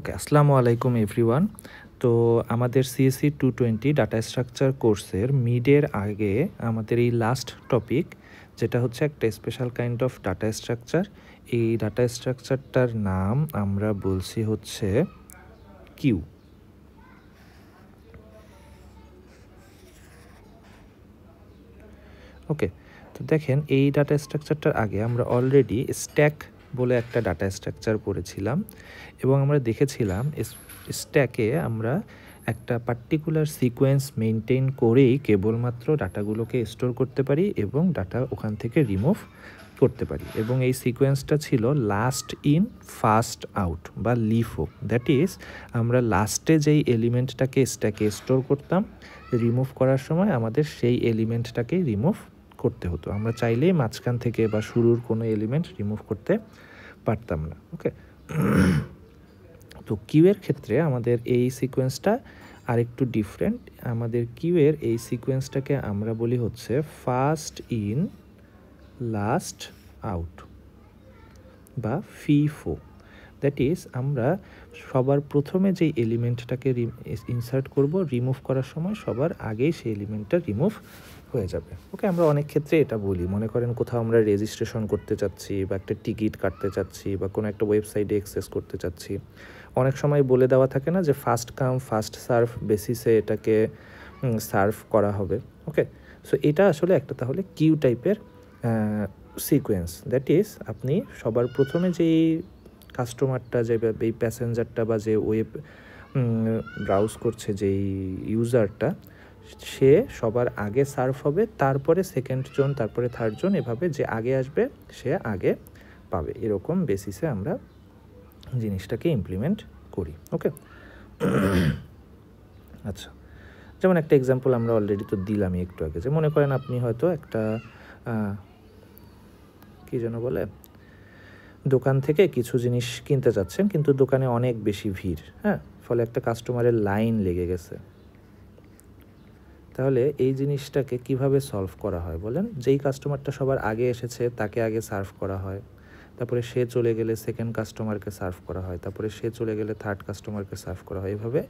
ওকে, আসসালামু আলাইকুম এভরিওয়ান। তো আমাদের সিএসসি 220 ডাটা স্ট্রাকচার কোর্সের মিডের আগে আমাদের এই লাস্ট টপিক, যেটা হচ্ছে একটা special kind of data structure. এই ডাটা স্ট্রাকচারটার নাম আমরা বলছি হচ্ছে কিউ। ওকে, তো দেখেন এই ডাটা স্ট্রাকচারটার আগে আমরা অলরেডি স্ট্যাক বলে একটা ডাটা স্ট্রাকচার পড়েছিলাম এবং আমরা দেখেছিলাম স্ট্যাকে আমরা একটা পার্টিকুলার সিকোয়েন্স মেনটেন করেই কেবলমাত্র ডাটাগুলোকে স্টোর করতে পারি এবং ডাটা ওখান থেকে রিমুভ করতে পারি, এবং এই সিকোয়েন্সটা ছিল লাস্ট ইন ফার্স্ট আউট বা লিফো। দ্যাট ইজ, আমরা লাস্টে যেই এলিমেন্টটাকে স্ট্যাকে স্টোর করতাম, রিমুভ করার সময় আমাদের সেই এলিমেন্টটাকেই রিমুভ করতে হতো। আমরা চাইলেই মাঝখান থেকে বা শুরুর কোনো এলিমেন্ট রিমুভ করতে পারতাম না। ওকে, তো কিউয়ের ক্ষেত্রে আমাদের এই সিকোয়েন্সটা আরেকটু ডিফারেন্ট। আমাদের কিউয়ের এই সিকোয়েন্সটাকে আমরা বলি হচ্ছে ফার্স্ট ইন লাস্ট আউট বা ফিফো। দ্যাট ইজ, আমরা সবার প্রথমে যেই এলিমেন্টটাকে ইনসার্ট করব, রিমুভ করার সময় সবার আগেই সেই এলিমেন্টটা রিমুভ হয়ে যাবে। ওকে, আমরা অনেক ক্ষেত্রে এটা বলি, মনে করেন কোথাও আমরা রেজিস্ট্রেশন করতে চাচ্ছি বা একটা টিকিট কাটতে চাচ্ছি বা কোনো একটা ওয়েবসাইটে অ্যাক্সেস করতে চাচ্ছি, অনেক সময় বলে দেওয়া থাকে না যে ফার্স্ট কাম ফার্স্ট সার্ভ বেসিসে এটাকে সার্ভ করা হবে। ওকে, সো এটা আসলে একটা তাহলে কিউ টাইপের সিকোয়েন্স। দ্যাট ইজ, আপনি সবার প্রথমে যেই কাস্টমারটা, যে এই প্যাসেঞ্জারটা বা যে ওয়েব ব্রাউজ করছে যেই ইউজারটা, সে সবার আগে সার্ভ হবে, তারপরে সেকেন্ড জন, তারপরে থার্ড জন, এভাবে যে আগে আসবে সে আগে পাবে। এরকম বেসিসে আমরা জিনিসটাকে ইমপ্লিমেন্ট করি। ওকে, আচ্ছা, যেমন একটা এক্সাম্পল আমরা অলরেডি তো দিলামই একটু আগে, যে মনে করেন আপনি হয়তো একটা কী যেন বলে, দোকান থেকে কিছু জিনিস কিনতে চাচ্ছেন, কিন্তু দোকানে অনেক বেশি ভিড়, হ্যাঁ, ফলে একটা কাস্টমারের লাইন লেগে গেছে। তাহলে এই জিনিসটাকে কিভাবে সলভ করা হয় বলেন? যেই কাস্টমারটা সবার আগে এসেছে তাকে আগে সার্ভ করা হয়, তারপরে সে চলে গেলে সেকেন্ড কাস্টমারকে সার্ভ করা হয়, তারপরে সে চলে গেলে থার্ড কাস্টমারকে সার্ভ করা হয়। এভাবে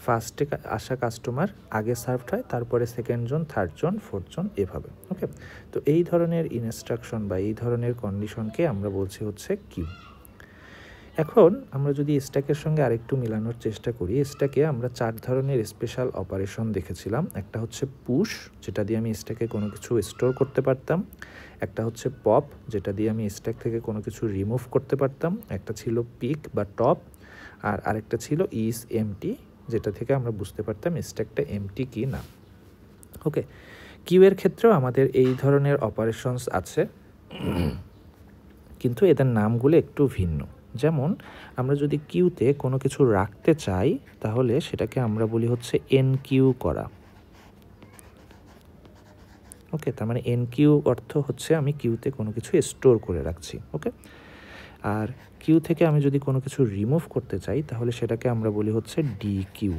ফার্স্টে আসা কাস্টমার আগে সার্ভড হয়, তারপরে সেকেন্ড জন, থার্ড জন, ফোর্থ জন, এভাবে। ওকে, তো এই ধরনের ইনস্ট্রাকশন বা এই ধরনের কন্ডিশনকে আমরা বলছি হচ্ছে কিউ। এখন আমরা যদি স্ট্যাকের সঙ্গে আরেকটু মেলানোর চেষ্টা করি, স্ট্যাকে আমরা 4 ধরনের স্পেশাল অপারেশন দেখেছিলাম। একটা হচ্ছে পুশ, যেটা দিয়ে আমি স্ট্যাকে কোনো কিছু স্টোর করতে পারতাম। একটা হচ্ছে পপ, যেটা দিয়ে আমি স্ট্যাক থেকে কোনো কিছু রিমুভ করতে পারতাম। একটা ছিল পিক বা টপ, আর আরেকটা ছিল ইজ এমটি, যেটা থেকে আমরা বুঝতে পারতাম স্ট্যাকটা এমটি কি না। ওকে, কিউয়ের ক্ষেত্রেও আমাদের এই ধরনের অপারেশনস আছে, কিন্তু এদের নামগুলো একটু ভিন্ন। যেমন, আমরা যদি কিউতে কোনো কিছু রাখতে চাই, তাহলে সেটাকে আমরা বলি হচ্ছে এনকিউ করা। ওকে, তার মানে এনকিউ অর্থ হচ্ছে আমি কিউতে কোনো কিছু স্টোর করে রাখছি। ওকে, আর কিউ থেকে আমি যদি কোনো কিছু রিমুভ করতে চাই, তাহলে সেটাকে আমরা বলি হচ্ছে ডিকিউ।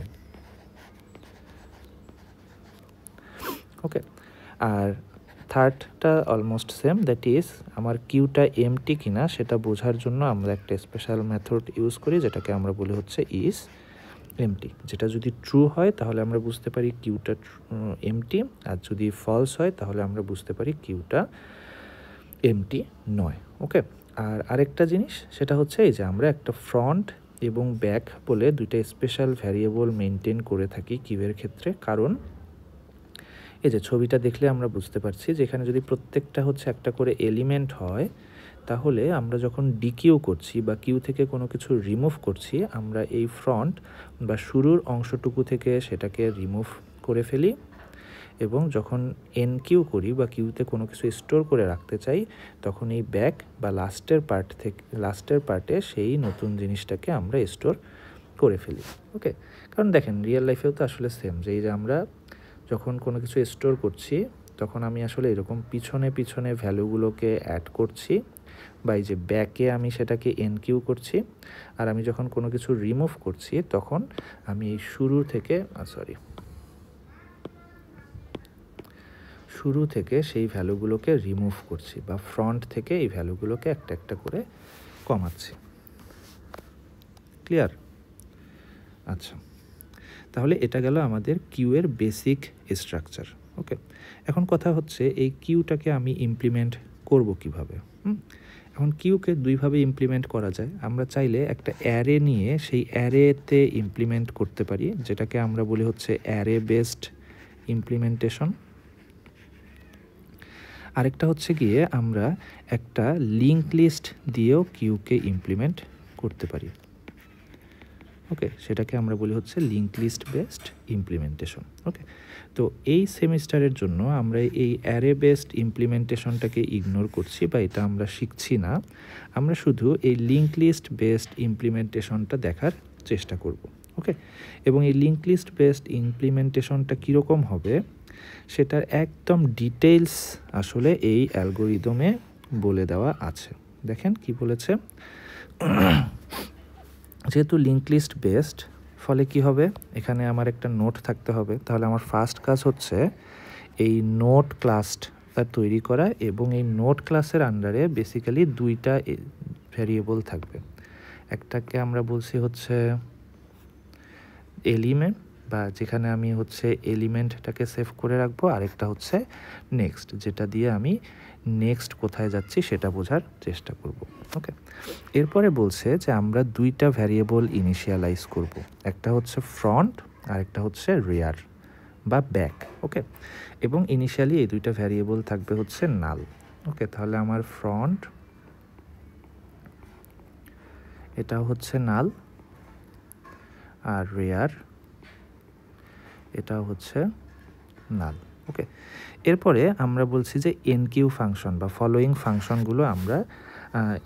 ওকে, আর থার্ডটা অলমোস্ট সেম। দ্যাট ইজ, আমার কিউটা এমটি কিনা সেটা বোঝার জন্য আমরা একটা স্পেশাল মেথড ইউজ করি, যেটাকে আমরা বলি হচ্ছে ইজ এমটি। যেটা যদি ট্রু হয় তাহলে আমরা বুঝতে পারি কিউটা এমটি, আর যদি ফলস হয় তাহলে আমরা বুঝতে পারি কিউটা এমটি নয়। ওকে, আর আরেকটা জিনিস সেটা হচ্ছে এই যে আমরা একটা ফ্রন্ট এবং ব্যাক বলে দুইটা স্পেশাল ভ্যারিয়েবল মেনটেন করে থাকি কিউয়ের ক্ষেত্রে। কারণ এই যে ছবিটা দেখলে আমরা বুঝতে পারছি যে এখানে যদি প্রত্যেকটা হচ্ছে একটা করে এলিমেন্ট হয়, তাহলে আমরা যখন ডিকিউ করছি বা কিউ থেকে কোনো কিছু রিমুভ করছি, আমরা এই ফ্রন্ট বা শুরুর অংশটুকু থেকে সেটাকে রিমুভ করে ফেলি, এবং যখন এনকিউ করি বা কিউতে কোনো কিছু স্টোর করে রাখতে চাই, তখন এই ব্যাক বা লাস্টের পার্টে সেই নতুন জিনিসটাকে আমরা স্টোর করে ফেলি। ওকে, কারণ দেখেন রিয়েল লাইফেও তো আসলে সেম, যে এই যে আমরা যখন কোনো কিছু স্টোর করছি, তখন আমি আসলে এরকম পিছনে পিছনে ভ্যালুগুলোকে অ্যাড করছি, বা এই যে ব্যাকে আমি সেটাকে এনকিউ করছি, আর আমি যখন কোনো কিছু রিমুভ করছি তখন আমি এই শুরু থেকে সেই ভ্যালুগুলোকে রিমুভ করছি, বা ফ্রন্ট থেকে এই ভ্যালুগুলোকে একটা একটা করে কমাচ্ছি। ক্লিয়ার? আচ্ছা, তাহলে এটা গেল আমাদের কিউ এর বেসিক স্ট্রাকচার। ওকে, এখন কথা হচ্ছে এই কিউটাকে আমি ইমপ্লিমেন্ট করব কিভাবে। এখন কিউকে দুইভাবে ইমপ্লিমেন্ট করা যায়। আমরা চাইলে একটা অ্যারে নিয়ে সেই অ্যারেতে ইমপ্লিমেন্ট করতে পারি, যেটাকে আমরা বলি হচ্ছে অ্যারে বেসড ইমপ্লিমেন্টেশন। আরেকটা হচ্ছে গিয়ে আমরা একটা লিঙ্ক লিস্ট দিয়েও কিউকে ইমপ্লিমেন্ট করতে পারি। ওকে, সেটাকে আমরা বলি হচ্ছে লিঙ্ক লিস্ট বেসড ইমপ্লিমেন্টেশন। ওকে, তো এই সেমিস্টারের জন্য আমরা এই অ্যারে বেসড ইমপ্লিমেন্টেশনটাকে ইগনোর করছি বা এটা আমরা শিখছি না। আমরা শুধু এই লিঙ্ক লিস্ট বেসড ইমপ্লিমেন্টেশনটা দেখার চেষ্টা করব। ওকে, এবং এই লিঙ্ক লিস্ট বেসড ইমপ্লিমেন্টেশনটা কীরকম হবে সেটার একদম ডিটেইলস আসলে এই অ্যালগোরিদমে বলে দেওয়া আছে। দেখেন কি বলেছে। যেহেতু লিঙ্ক লিস্ট বেসড, ফলে কি হবে, এখানে আমার একটা নোট থাকতে হবে। তাহলে আমার ফার্স্ট কাজ হচ্ছে এই নোট ক্লাসটা তৈরি করা, এবং এই নোট ক্লাসের আন্ডারে বেসিক্যালি দুইটা ভ্যারিয়েবল থাকবে। একটাকে আমরা বলছি হচ্ছে এলিমেন্ট, বা যেখানে আমি হচ্ছে এলিমেন্টটাকে সেভ করে রাখবো, আরেকটা হচ্ছে নেক্সট, যেটা দিয়ে আমি নেক্সট কোথায় যাচ্ছি সেটা বোঝার চেষ্টা করব। ওকে, এরপরে বলছে যে আমরা দুইটা ভ্যারিয়েবল ইনিশিয়ালাইজ করব, একটা হচ্ছে ফ্রন্ট আর একটা হচ্ছে রিয়ার বা ব্যাক। ওকে, এবং ইনিশিয়ালি এই দুইটা ভ্যারিয়েবল থাকবে হচ্ছে নাল। ওকে, তাহলে আমার ফ্রন্ট এটা হচ্ছে নাল, আর রিয়ার এটা হচ্ছে নাল। ওকে, এরপরে আমরা বলছি যে এনকিউ ফাংশন বা ফলোয়িং ফাংশনগুলো আমরা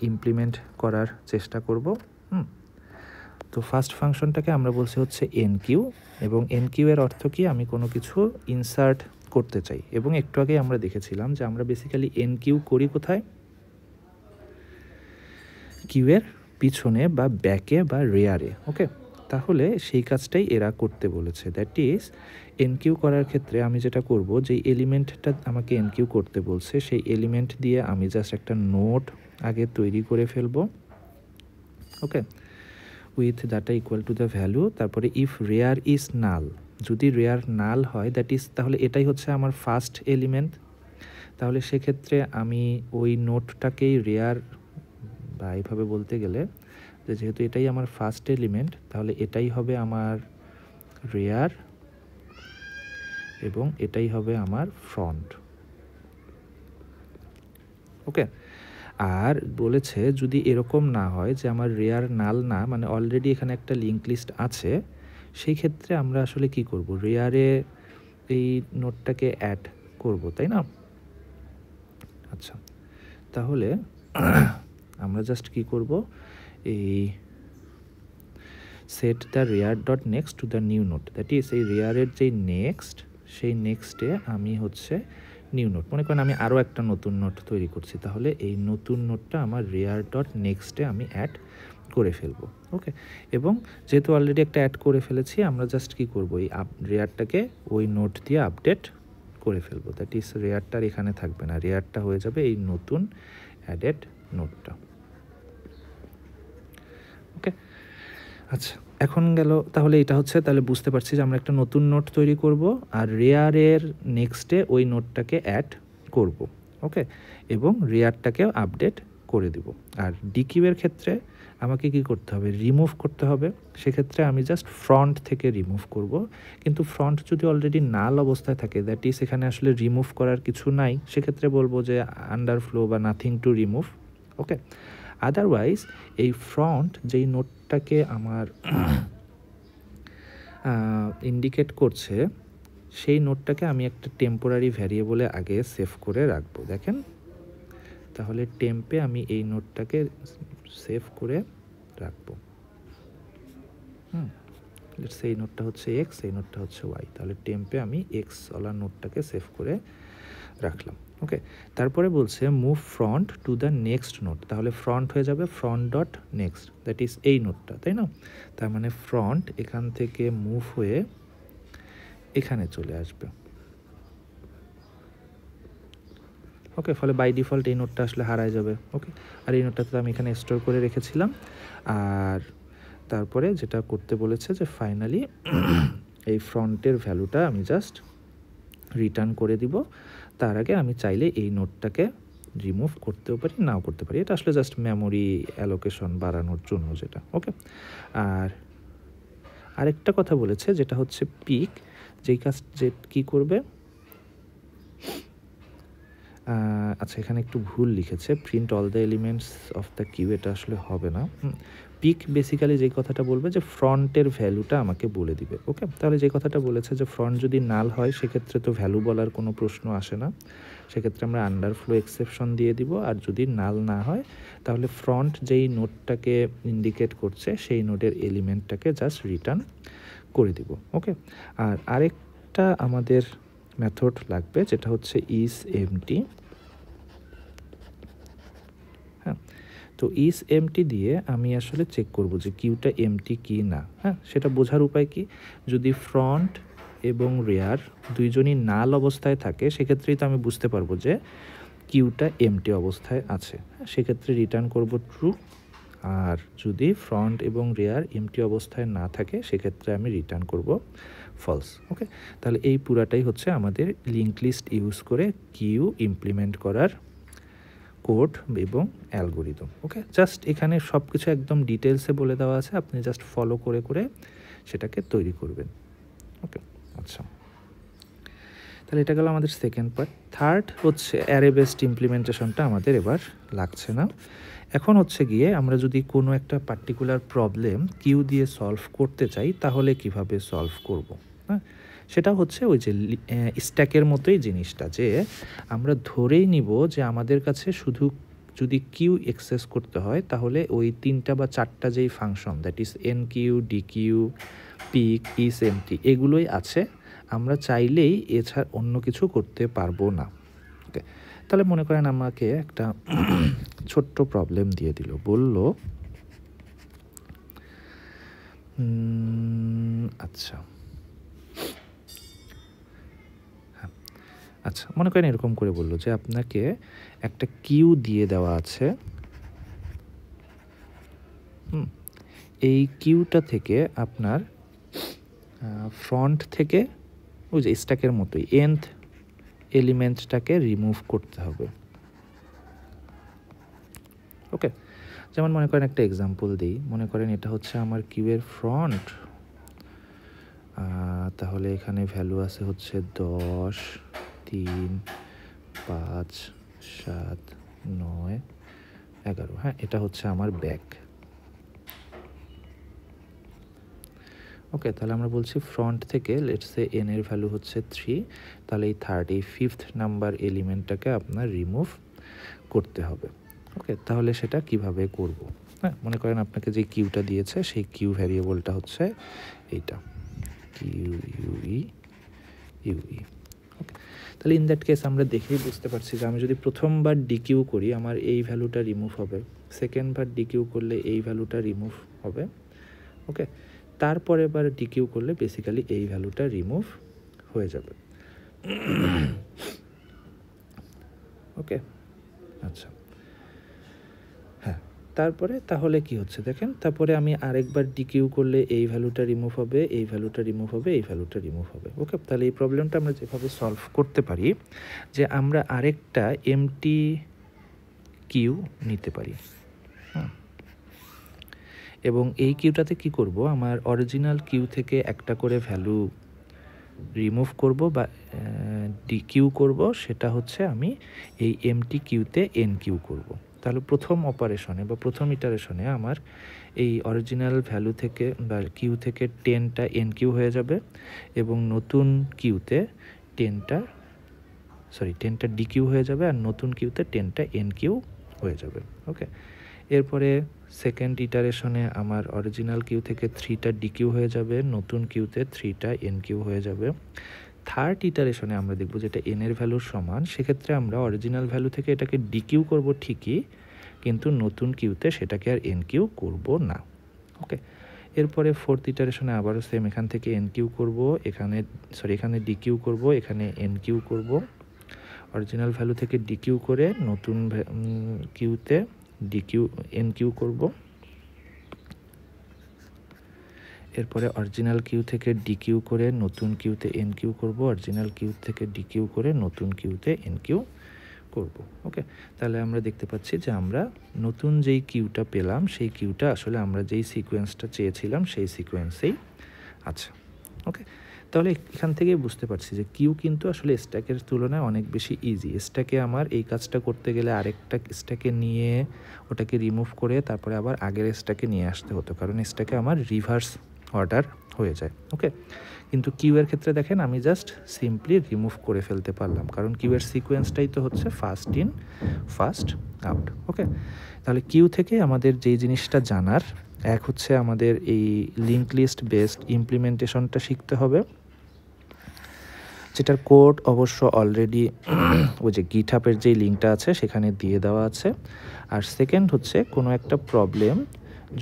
ইমপ্লিমেন্ট করার চেষ্টা করব। তো ফার্স্ট ফাংশনটাকে আমরা বলছি হচ্ছে এনকিউ, এবং এনকিউ এর অর্থ কি, আমি কোনো কিছু ইনসার্ট করতে চাই। এবং একটু আগে আমরা দেখেছিলাম যে আমরা বেসিক্যালি এনকিউ করি কোথায়, কিউয়ের পিছনে বা ব্যাকে বা রেয়ারে। ওকে, তাহলে সেই কাজটাই এরা করতে বলেছে। দ্যাট ইজ এনকিউ করার ক্ষেত্রে আমি যেটা করব, যেই এলিমেন্টটা আমাকে এনকিউ করতে বলছে সেই এলিমেন্ট দিয়ে আমি জাস্ট একটা নোড আগে তৈরি করে ফেলবো। Okay, with data equal to the value, তারপরে ইফ রেয়ার ইজ নাল, যদি রেয়ার নাল হয় দ্যাট ইজ, তাহলে এটাই হচ্ছে আমার ফার্স্ট এলিমেন্ট। তাহলে সেক্ষেত্রে আমি ওই নোটটাকেই রেয়ার, বা এইভাবে বলতে গেলে যে যেহেতু এটাই আমার ফার্স্ট এলিমেন্ট, তাহলে এটাই হবে আমার রেয়ার এবং এটাই হবে আমার ফ্রন্ট। ওকে, আর বলেছে যদি এরকম না হয় যে আমার রেয়ার নাল না, মানে অলরেডি এখানে একটা লিঙ্ক লিস্ট আছে, সেই ক্ষেত্রে আমরা আসলে কি করব, রেয়ারে এই নোটটাকে অ্যাড করব, তাই না? আচ্ছা, তাহলে আমরা জাস্ট কি করব, এই set the rare dot next to the new note, that is এই রেয়ারের যেই নেক্সট, সেই নেক্সটে আমি হচ্ছে নিউ নোট, মনে করেন আমি আরও একটা নতুন নোট তৈরি করছি, তাহলে এই নতুন নোটটা আমার রেয়ার ডট নেক্সটে আমি অ্যাড করে ফেলবো। ওকে, এবং যেহেতু অলরেডি একটা অ্যাড করে ফেলেছি, আমরা জাস্ট কি করব, এই রেয়ারটাকে ওই নোট দিয়ে আপডেট করে ফেলবো। দ্যাট ইজ রেয়ারটার এখানে থাকবে না, রেয়ারটা হয়ে যাবে এই নতুন অ্যাডেড নোটটা। ওকে, আচ্ছা, এখন গেল, তাহলে এটা হচ্ছে, তাহলে বুঝতে পারছি যে আমরা একটা নতুন নোট তৈরি করব আর রেয়ারের নেক্সটে ওই নোটটাকে অ্যাড করব। ওকে, এবং রেয়ারটাকেও আপডেট করে দিব। আর ডিকিউয়ের ক্ষেত্রে আমাকে কি করতে হবে, রিমুভ করতে হবে। সেক্ষেত্রে আমি জাস্ট ফ্রন্ট থেকে রিমুভ করব, কিন্তু ফ্রন্ট যদি অলরেডি নাল অবস্থায় থাকে, দ্যাট ইজ এখানে আসলে রিমুভ করার কিছু নাই, সেক্ষেত্রে বলবো যে আন্ডারফ্লো বা nothing to remove. Okay, otherwise এই ফ্রন্ট যেই নোটটাকে আমার ইন্ডিকেট করছে, সেই নোটটাকে আমি একটা টেম্পোরারি ভ্যারিয়েবলে আগে সেভ করে রাখবো। দেখেন, তাহলে টেম্পে আমি এই নোটটাকে সেভ করে রাখবো। সেই নোটটা হচ্ছে এক্স, এই নোটটা হচ্ছে ওয়াই, তাহলে টেম্পে আমি এক্স ওয়ালা নোটটাকে সেভ করে রাখলাম। ওকে, তারপরে বলছে move front to the next note, তাহলে ফ্রন্ট হয়ে যাবে front dot next, that is এই নোটটা, তাই না? তার মানে ফ্রন্ট এখান থেকে মুভ হয়ে এখানে চলে আসবে। ওকে, ফলে বাই ডিফল্ট এই নোটটা আসলে হারায় যাবে। ওকে, আর এই নোটটা তো আমি এখানে স্টোর করে রেখেছিলাম। আর তারপরে যেটা করতে বলেছে যে ফাইনালি এই ফ্রন্টের ভ্যালুটা আমি জাস্ট রিটার্ন করে দিব। তার আগে আমি চাইলে এই নোটটাকে রিমুভ করতেও পারি, নাও করতে পারি। এটা আসলে জাস্ট মেমোরি অ্যালোকেশন বাড়ানোর জন্য যেটা। ওকে, আর আরেকটা কথা বলেছে যেটা হচ্ছে পিক, যেই কাজ যে কী করবে, আচ্ছা এখানে একটু ভুল লিখেছে, print all the elements of the queue, এটা আসলে হবে না। পিক বেসিক্যালি যেই কথাটা বলবে যে ফ্রন্টের ভ্যালুটা আমাকে বলে দিবে। ওকে, তাহলে যে কথাটা বলেছে যে ফ্রন্ট যদি নাল হয় সেক্ষেত্রে তো ভ্যালু বলার কোনো প্রশ্ন আসে না, সেক্ষেত্রে আমরা আন্ডারফ্লো এক্সেপশন দিয়ে দিব। আর যদি নাল না হয় তাহলে ফ্রন্ট যেই নোটটাকে ইন্ডিকেট করছে সেই নোটের এলিমেন্টটাকে জাস্ট রিটার্ন করে দিব। ওকে, আর আরেকটা আমাদের মেথড লাগবে যেটা হচ্ছে ইজ এমটি। হ্যাঁ, তো ইজ এমটি দিয়ে আমি আসলে চেক করব যে কিউটা এমটি কি না। হ্যাঁ, সেটা বোঝার উপায় কি, যদি ফ্রন্ট এবং রেয়ার দুইজনই নাল অবস্থায় থাকে সেক্ষেত্রেই তো আমি বুঝতে পারবো যে কিউটা এমটি অবস্থায় আছে। সেক্ষেত্রে রিটার্ন করব ট্রু। আর যদি ফ্রন্ট এবং রেয়ার এমটি অবস্থায় না থাকে সেক্ষেত্রে আমি রিটার্ন করব ফলস। ওকে, তাহলে এই পুরাটাই হচ্ছে আমাদের লিঙ্ক লিস্ট ইউজ করে কিউ ইমপ্লিমেন্ট করার কোড এবং অ্যালগোরিদম। ওকে, জাস্ট এখানে সব কিছু একদম ডিটেলসে বলে দেওয়া আছে, আপনি জাস্ট ফলো করে করে সেটাকে তৈরি করবেন। ওকে, আচ্ছা তাহলে এটা গেল আমাদের সেকেন্ড পার্ট। থার্ড হচ্ছে অ্যারে বেসড ইমপ্লিমেন্টেশনটা আমাদের এবার লাগছে না। এখন হচ্ছে গিয়ে আমরা যদি কোনো একটা পার্টিকুলার প্রবলেম কিউ দিয়ে সলভ করতে চাই তাহলে কিভাবে সলভ করব। হ্যাঁ, সেটা হচ্ছে ওই যে স্ট্যাকের মতোই জিনিসটা, যে আমরা ধরেই নিব যে আমাদের কাছে শুধু যদি কিউ অ্যাক্সেস করতে হয় তাহলে ওই 3টা বা 4টা যেই function, that is enqueue, dequeue, peek, is empty, এগুলোই আছে। আমরা চাইলেই এছাড়া অন্য কিছু করতে পারবো না। ওকে, তাহলে মনে করেন আমাকে একটা ছোট্ট প্রবলেম দিয়ে দিল, বলল আচ্ছা হ্যাঁ, আচ্ছা মনে করেন এরকম করে বলল যে আপনাকে একটা কিউ দিয়ে দেওয়া আছে। এই কিউটা থেকে আপনার ফ্রন্ট থেকে ওই যে স্ট্যাকের মতোই nth এলিমেন্টটাকে রিমুভ করতে হবে। ওকে, যেমন মনে করেন একটা এক্সাম্পল দিই, মনে করেন এটা হচ্ছে আমার কিউয়ের ফ্রন্ট, তাহলে এখানে ভ্যালু আছে হচ্ছে 10, 3, 5, 7, 9, 11। হ্যাঁ, এটা হচ্ছে আমার ব্যাক। ওকে, তাহলে আমরা বলছি ফ্রন্ট থেকে লেটস সে এন এর ভ্যালু হচ্ছে 3, তাহলে এই 5th নাম্বার এলিমেন্টটাকে আপনার রিমুভ করতে হবে। ওকে, তাহলে সেটা কিভাবে করব। হ্যাঁ, মনে করেন আপনাকে যে কিউটা দিয়েছে সেই কিউ ভ্যারিয়েবলটা হচ্ছে এইটা কিউ ইউই ইউই। ওকে, তাহলে ইন দ্যাট কেস আমরা দেখেই বুঝতে পারছি যে আমি যদি প্রথমবার ডিকিউ করি আমার এই ভ্যালুটা রিমুভ হবে, সেকেন্ডবার ডিকিউ করলে এই ভ্যালুটা রিমুভ হবে। ওকে, তারপরে এবার ডিকিউ করলে বেসিক্যালি এই ভ্যালুটা রিমুভ হয়ে যাবে। ওকে, আচ্ছা হ্যাঁ, তারপরে তাহলে কি হচ্ছে দেখেন, তারপরে আমি আরেকবার ডিকিউ করলে এই ভ্যালুটা রিমুভ হবে, এই ভ্যালুটা রিমুভ হবে, এই ভ্যালুটা রিমুভ হবে। ওকে, তাহলে এই প্রবলেমটা আমরা যেভাবে সলভ করতে পারি যে আমরা আরেকটা এমটি কিউ নিতে পারি। এবং এই কিউটাতে কি করব, আমার অরিজিনাল কিউ থেকে একটা করে ভ্যালু রিমুভ করব বা ডিকিউ করব, সেটা হচ্ছে আমি এই এমটি কিউতে এন কিউ করব। তাহলে প্রথম অপারেশনে বা প্রথম ইটারেশনে আমার এই অরিজিনাল ভ্যালু থেকে বা কিউ থেকে 10টা এন কিউ হয়ে যাবে এবং নতুন কিউতে 10টা ডিকিউ হয়ে যাবে আর নতুন কিউতে 10টা এন কিউ হয়ে যাবে। ওকে, এরপরে সেকেন্ড ইটারেশনে আমার অরিজিনাল কিউ থেকে 3টা ডিকিউ হয়ে যাবে, নতুন কিউতে 3টা এন কিউ হয়ে যাবে। থার্ড ইটারেশনে আমরা দেখব যেটা এন এর ভ্যালুর সমান, সেক্ষেত্রে আমরা অরিজিনাল ভ্যালু থেকে এটাকে ডিকিউ করব ঠিকই, কিন্তু নতুন কিউতে সেটাকে আর এন কিউ করবো না। ওকে, এরপরে ফোর্থ ইটারেশনে আবারও সেম, এখান থেকে এন কিউ করবো, এখানে ডিকিউ করব, এখানে এন কিউ করব, অরিজিনাল ভ্যালু থেকে ডিকিউ করে নতুন কিউতে ডিকিউ এন কিউ করব। এরপরে অরিজিনাল কিউ থেকে ডি কিউ করে নতুন কিউতে এন কিউ করবো, অরিজিনাল কিউ থেকে ডি কিউ করে নতুন কিউতে এন কিউ করব। ওকে, তাহলে আমরা দেখতে পাচ্ছি যে আমরা নতুন যেই কিউটা পেলাম সেই কিউটা আসলে আমরা যেই সিকোয়েন্সটা চেয়েছিলাম সেই সিকোয়েন্সেই আছে। ওকে, তাহলে এখান থেকে বুঝতে পারছি যে কিউ কিন্তু আসলে স্ট্যাকের তুলনায় অনেক বেশি ইজি। স্ট্যাকে আমার এই কাজটা করতে গেলে আরেকটা স্ট্যাকে নিয়ে ওটাকে রিমুভ করে তারপরে আবার আগের স্ট্যাকে নিয়ে আসতে হতো, কারণ স্ট্যাকে আমার রিভার্স অর্ডার হয়ে যায়। ওকে, কিন্তু কিউয়ের ক্ষেত্রে দেখেন আমি জাস্ট সিম্পলি রিমুভ করে ফেলতে পারলাম, কারণ কিউয়ের সিকোয়েন্সটাই তো হচ্ছে ফার্স্ট ইন ফার্স্ট আউট। ওকে, তাহলে কিউ থেকে আমাদের যেই জিনিসটা জানার, এক হচ্ছে আমাদের এই লিঙ্ক লিস্ট বেসড ইমপ্লিমেন্টেশনটা শিখতে হবে, যেটার কোড অবশ্য অলরেডি ওই যে গিটহাবের যেই লিঙ্কটা আছে সেখানে দিয়ে দেওয়া আছে। আর সেকেন্ড হচ্ছে কোনো একটা প্রবলেম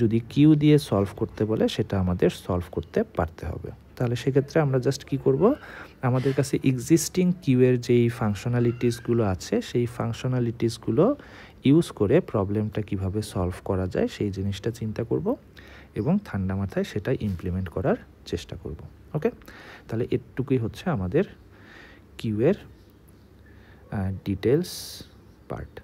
যদি কিউ দিয়ে সলভ করতে বলে সেটা আমাদের সলভ করতে পারতে হবে। তাহলে সেক্ষেত্রে আমরা জাস্ট কি করব, আমাদের কাছে এক্সিস্টিং কিউয়ের যেই ফাংশনালিটিসগুলো আছে সেই ফাংশনালিটিসগুলো ইউজ করে প্রবলেমটা কিভাবে সলভ করা যায় সেই জিনিসটা চিন্তা করব এবং ঠান্ডা মাথায় সেটা ইমপ্লিমেন্ট করার চেষ্টা করব। ওকে, তাহলে এটুকুই হচ্ছে আমাদের কিউয়ের ডিটেলস পার্ট।